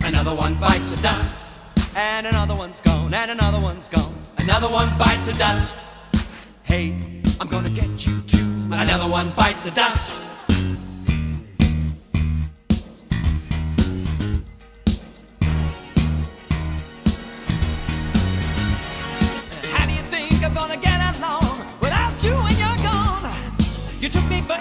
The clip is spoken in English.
Another one bites the dust. And another one's gone, and another one's gone. Another one bites the dust. Hey, I'm gonna get you too. Another one bites the dust. How do you think I'm gonna get along without you when you're gone? You took me for